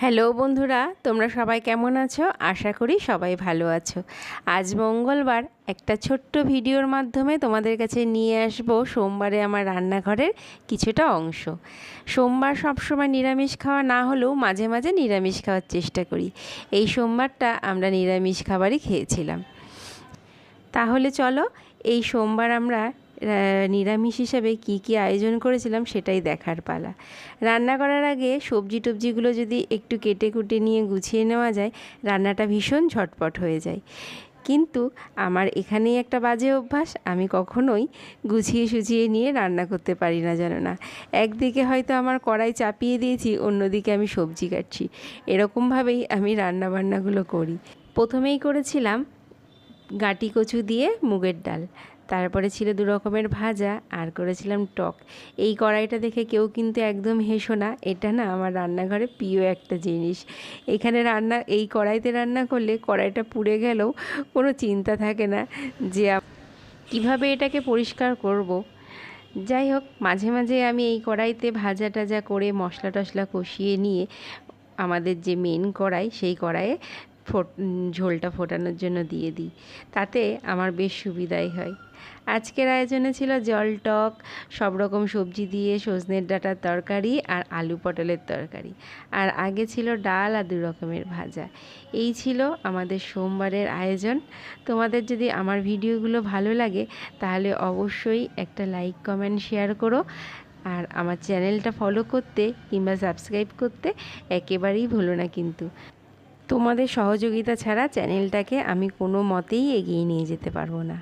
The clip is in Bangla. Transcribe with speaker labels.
Speaker 1: হ্যালো বন্ধুরা, তোমরা সবাই কেমন আছো? আশা করি সবাই ভালো আছো। আজ মঙ্গলবার একটা ছোট্ট ভিডিওর মাধ্যমে তোমাদের কাছে নিয়ে আসব সোমবারে আমার রান্নাঘরের কিছুটা অংশ। সোমবার সবসময় নিরামিষ খাওয়া না হলেও মাঝে মাঝে নিরামিষ খাওয়ার চেষ্টা করি। এই সোমবারটা আমরা নিরামিষ খাবারই খেয়েছিলাম। তাহলে চলো এই সোমবার আমরা নিরামিষ হিসাবে কি কি আয়োজন করেছিলাম সেটাই দেখার পালা। রান্না করার আগে সবজি টবজিগুলো যদি একটু কেটে কুটে নিয়ে গুছিয়ে নেওয়া যায়, রান্নাটা ভীষণ ঝটপট হয়ে যায়। কিন্তু আমার এখানেই একটা বাজে অভ্যাস, আমি কখনোই গুছিয়ে সুছিয়ে নিয়ে রান্না করতে পারি না, জানো না। একদিকে হয়তো আমার কড়াই চাপিয়ে দিয়েছি, অন্যদিকে আমি সবজি কাটছি। এরকমভাবেই আমি রান্নাবান্নাগুলো করি। প্রথমেই করেছিলাম গাঁটি কচু দিয়ে মুগের ডাল, তারপরে ছিল দু রকমের ভাজা, আর করেছিলাম টক। এই কড়াইটা দেখে কেউ কিন্তু একদম হেসো না, এটা না আমার রান্নাঘরে প্রিয় একটা জিনিস। এখানে এই কড়াইতে রান্না করলে কড়াইটা পুড়ে গেলেও কোনো চিন্তা থাকে না যে কীভাবে এটাকে পরিষ্কার করব। যাই হোক, মাঝে মাঝে আমি এই কড়াইতে ভাজা টাজা করে মশলা টশলা কষিয়ে নিয়ে আমাদের যে মেন কড়াই, সেই কড়াইয়ে ঝোলটা ফোটানোর জন্য দিয়ে দিই। তাতে আমার বেশ সুবিধাই হয়। আজকের আয়োজনে ছিল জল টক, সব রকম সবজি দিয়ে সজনের ডাঁটার তরকারি আর আলু পটলের তরকারি, আর আগে ছিল ডাল আর দু রকমের ভাজা। এই ছিল আমাদের সোমবারের আয়োজন। তোমাদের যদি আমার ভিডিওগুলো ভালো লাগে তাহলে অবশ্যই একটা লাইক কমেন্ট শেয়ার করো, আর আমার চ্যানেলটা ফলো করতে কিংবা সাবস্ক্রাইব করতে একেবারেই ভুলো না কিন্তু। তোমাদের সহযোগিতা ছাড়া চ্যানেলটাকে আমি কোনো মতেই এগিয়ে নিয়ে যেতে পারবো না।